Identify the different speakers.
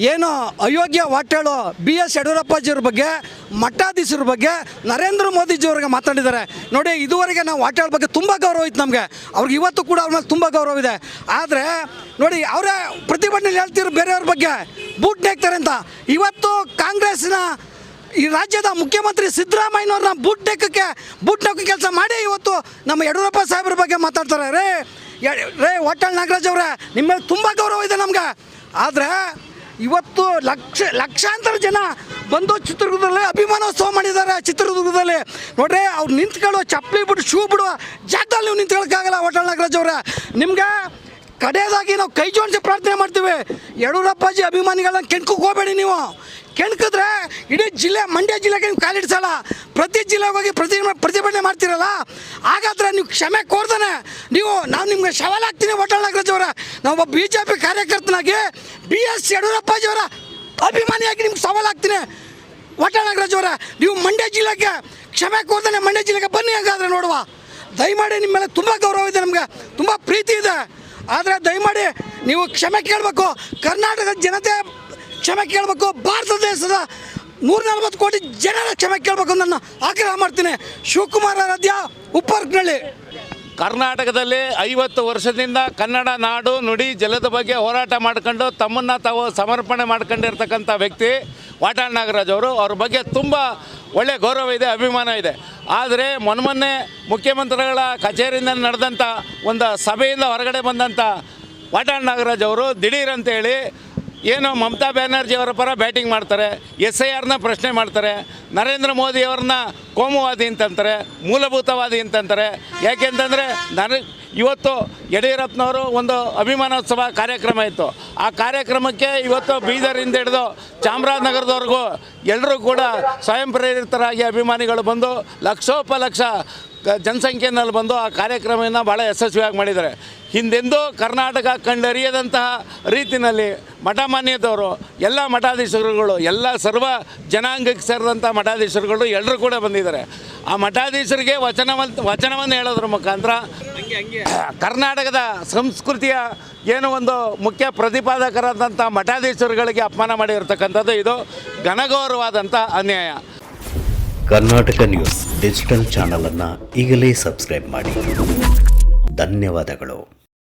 Speaker 1: ಏನು ಅಯೋಗ್ಯ ವಾಟಾಳು BS ಯಡಿಯೂರಪ್ಪಾಜಿಯವ್ರ ಬಗ್ಗೆ, ಮಠಾಧೀಶರ ಬಗ್ಗೆ, ನರೇಂದ್ರ ಮೋದಿಜಿಯವ್ರಿಗೆ ಮಾತಾಡಿದ್ದಾರೆ ನೋಡಿ. ಇದುವರೆಗೆ ನಾವು ವಾಟಾಳ್ ಬಗ್ಗೆ ತುಂಬ ಗೌರವ ಇತ್ತು ನಮಗೆ, ಅವ್ರಿಗೆ ಇವತ್ತು ಕೂಡ ಅವ್ರ ಮೇಲೆ ತುಂಬ ಗೌರವ ಇದೆ. ಆದರೆ ನೋಡಿ ಅವರೇ ಪ್ರತಿಭಟನೆ ಹೇಳ್ತಿದ್ರು ಬೇರೆಯವ್ರ ಬಗ್ಗೆ ಬೂಟ್ ನೆಕ್ತಾರೆ ಅಂತ. ಇವತ್ತು ಕಾಂಗ್ರೆಸ್ನ ಈ ರಾಜ್ಯದ ಮುಖ್ಯಮಂತ್ರಿ ಸಿದ್ದರಾಮಯ್ಯನವ್ರನ್ನ ಬೂಟ್ ನೆಕ್ಕಕ್ಕೆ ಕೆಲಸ ಮಾಡಿ ಇವತ್ತು ನಮ್ಮ ಯಡಿಯೂರಪ್ಪ ಸಾಹೇಬ್ರ ಬಗ್ಗೆ ಮಾತಾಡ್ತಾರೆ. ರೇ ವಾಟಾಳ್ ನಾಗರಾಜ್ ಅವರೇ, ನಿಮ್ಮ ಮೇಲೆ ತುಂಬ ಗೌರವ ಇದೆ ನಮ್ಗೆ. ಆದರೆ ಇವತ್ತು ಲಕ್ಷಾಂತರ ಜನ ಬಂದು ಚಿತ್ರದುರ್ಗದಲ್ಲಿ ಅಭಿಮಾನೋತ್ಸವ ಮಾಡಿದ್ದಾರೆ. ಚಿತ್ರದುರ್ಗದಲ್ಲಿ ನೋಡ್ರಿ, ಅವ್ರು ನಿಂತ್ಕೊಳ್ಳೋ ಚಪ್ಪಲಿ ಬಿಡು ಶೂ ಬಿಡುವ ಜಾಗದಲ್ಲಿ ನೀವು ನಿಂತ್ಕೊಳ್ಳೋಕ್ಕಾಗಲ್ಲ. ವಾಟಾಳ್ ನಾಗರಾಜ್ ಅವರೇ, ನಿಮ್ಗೆ ಕಡೆಯದಾಗಿ ನಾವು ಕೈ ಜೋಡಿಸಿ ಪ್ರಾರ್ಥನೆ ಮಾಡ್ತೀವಿ, ಯಡಿಯೂರಪ್ಪಾಜಿ ಅಭಿಮಾನಿಗಳನ್ನ ಕೆಣ್ಕಕ್ಕೆ ಹೋಗಬೇಡಿ. ನೀವು ಕೆಣ್ಕಿದ್ರೆ ಇಡೀ ಜಿಲ್ಲೆ, ಮಂಡ್ಯ ಜಿಲ್ಲೆಗೆ ನೀವು ಕಾಲಿಡ್ಸಲ್ಲ. ಪ್ರತಿ ಜಿಲ್ಲೆಗೆ ಹೋಗಿ ಪ್ರತಿಭಟನೆ ಮಾಡ್ತೀರಲ್ಲ, ಹಾಗಾದ್ರೆ ನೀವು ಕ್ಷಮೆ ಕೋರ್ದಾನೆ ನಾವು ನಿಮ್ಗೆ ಸವಾಲಾಗ್ತೀನಿ. ವಾಟಾಳ್ ನಾಗರಾಜ್ ಅವರ, ನಾವೊಬ್ಬ BJP ಕಾರ್ಯಕರ್ತನಾಗಿ BS ಯಡಿಯೂರಪ್ಪಾಜಿಯವರ ಅಭಿಮಾನಿಯಾಗಿ ನಿಮ್ಗೆ ಸವಾಲಾಗ್ತೀನಿ. ವಾಟಾಳ್ ನಾಗರಾಜ್ ಅವರ, ನೀವು ಮಂಡ್ಯ ಜಿಲ್ಲೆಗೆ ಕ್ಷಮೆ ಕೋರ್ದಾನೆ ಮಂಡ್ಯ ಜಿಲ್ಲೆಗೆ ಬನ್ನಿ, ಹಾಗಾದರೆ ನೋಡುವ. ದಯಮಾಡಿ ನಿಮ್ಮ ಮೇಲೆ ತುಂಬ ಗೌರವ ಇದೆ, ನಮಗೆ ತುಂಬ ಪ್ರೀತಿ ಇದೆ. ಆದರೆ ದಯಮಾಡಿ ನೀವು ಕ್ಷಮೆ ಕೇಳಬೇಕು, ಕರ್ನಾಟಕದ ಜನತೆ ಕ್ಷಮೆ ಕೇಳಬೇಕು, ಭಾರತ ದೇಶದ 140 ಕೋಟಿ ಜನರ ಕ್ಷಮೆ ಕೇಳಬೇಕು ಅಂತ ನಾನು ಆಗ್ರಹ ಮಾಡ್ತೀನಿ. ಶಿವಕುಮಾರ್ ಆರಾಧ್ಯ, ಉಪ್ಪರ್ಕನಹಳ್ಳಿ.
Speaker 2: ಕರ್ನಾಟಕದಲ್ಲಿ 50 ವರ್ಷದಿಂದ ಕನ್ನಡ ನಾಡು ನುಡಿ ಜಲದ ಬಗ್ಗೆ ಹೋರಾಟ ಮಾಡ್ಕೊಂಡು ತಮ್ಮನ್ನು ತಾವು ಸಮರ್ಪಣೆ ಮಾಡ್ಕೊಂಡಿರ್ತಕ್ಕಂಥ ವ್ಯಕ್ತಿ ವಾಟಾಳ್ ನಾಗರಾಜ್ ಅವರು. ಅವ್ರ ಬಗ್ಗೆ ತುಂಬ ಒಳ್ಳೆಯ ಗೌರವ ಇದೆ, ಅಭಿಮಾನ ಇದೆ. ಆದರೆ ಮೊನ್ನೆ ಮುಖ್ಯಮಂತ್ರಿಗಳ ಕಚೇರಿಯಿಂದ ನಡೆದಂಥ ಒಂದು ಸಭೆಯಿಂದ ಹೊರಗಡೆ ಬಂದಂಥ ವಾಟಾಳ್ ನಾಗರಾಜ್ ಅವರು ದಿಢೀರಂತೇಳಿ ಏನು ಮಮತಾ ಬ್ಯಾನರ್ಜಿ ಅವರ ಪರ ಬ್ಯಾಟಿಂಗ್ ಮಾಡ್ತಾರೆ, SIRನ ಪ್ರಶ್ನೆ ಮಾಡ್ತಾರೆ, ನರೇಂದ್ರ ಮೋದಿಯವ್ರನ್ನ ಕೋಮುವಾದಿ ಅಂತಂತಾರೆ, ಮೂಲಭೂತವಾದಿ ಅಂತಂತಾರೆ. ಯಾಕೆಂತಂದರೆ ಇವತ್ತು ಯಡಿಯೂರಪ್ಪನವರು ಒಂದು ಅಭಿಮಾನೋತ್ಸವ ಕಾರ್ಯಕ್ರಮ ಇತ್ತು. ಆ ಕಾರ್ಯಕ್ರಮಕ್ಕೆ ಇವತ್ತು ಬೀದರಿಂದ ಹಿಡಿದು ಚಾಮರಾಜನಗರದವರೆಗೂ ಎಲ್ಲರೂ ಕೂಡ ಸ್ವಯಂ ಪ್ರೇರಿತರಾಗಿ ಅಭಿಮಾನಿಗಳು ಬಂದು ಲಕ್ಷೋಪಲಕ್ಷ ಜನಸಂಖ್ಯೆಯಲ್ಲಿ ಬಂದು ಆ ಕಾರ್ಯಕ್ರಮವನ್ನು ಭಾಳ ಯಶಸ್ವಿಯಾಗಿ ಮಾಡಿದ್ದಾರೆ. ಹಿಂದೆಂದೂ ಕರ್ನಾಟಕ ಕಂಡರಿಯದಂತಹ ರೀತಿಯಲ್ಲಿ ಮಠಮಾನ್ಯದವರು, ಎಲ್ಲ ಮಠಾಧೀಶರುಗಳು, ಎಲ್ಲ ಸರ್ವ ಜನಾಂಗಕ್ಕೆ ಸೇರಿದಂಥ ಮಠಾಧೀಶರುಗಳು ಎಲ್ಲರೂ ಕೂಡ ಬಂದಿದ್ದಾರೆ. ಆ ಮಠಾಧೀಶರಿಗೆ ವಚನವನ್ನು ಹೇಳೋದ್ರ ಮುಖಾಂತರ ಕರ್ನಾಟಕದ ಸಂಸ್ಕೃತಿಯ ಏನು ಒಂದು ಮುಖ್ಯ ಪ್ರತಿಪಾದಕರಾದಂಥ ಮಠಾಧೀಶರುಗಳಿಗೆ ಅಪಮಾನ ಮಾಡಿರ್ತಕ್ಕಂಥದ್ದು ಇದು ಘನಘೋರವಾದಂಥ ಅನ್ಯಾಯ.
Speaker 3: ಕರ್ನಾಟಕ ನ್ಯೂಸ್ ಡಿಜಿಟಲ್ ಚಾನಲನ್ನು ಈಗಲೇ ಸಬ್ಸ್ಕ್ರೈಬ್ ಮಾಡಿ. ಧನ್ಯವಾದಗಳು.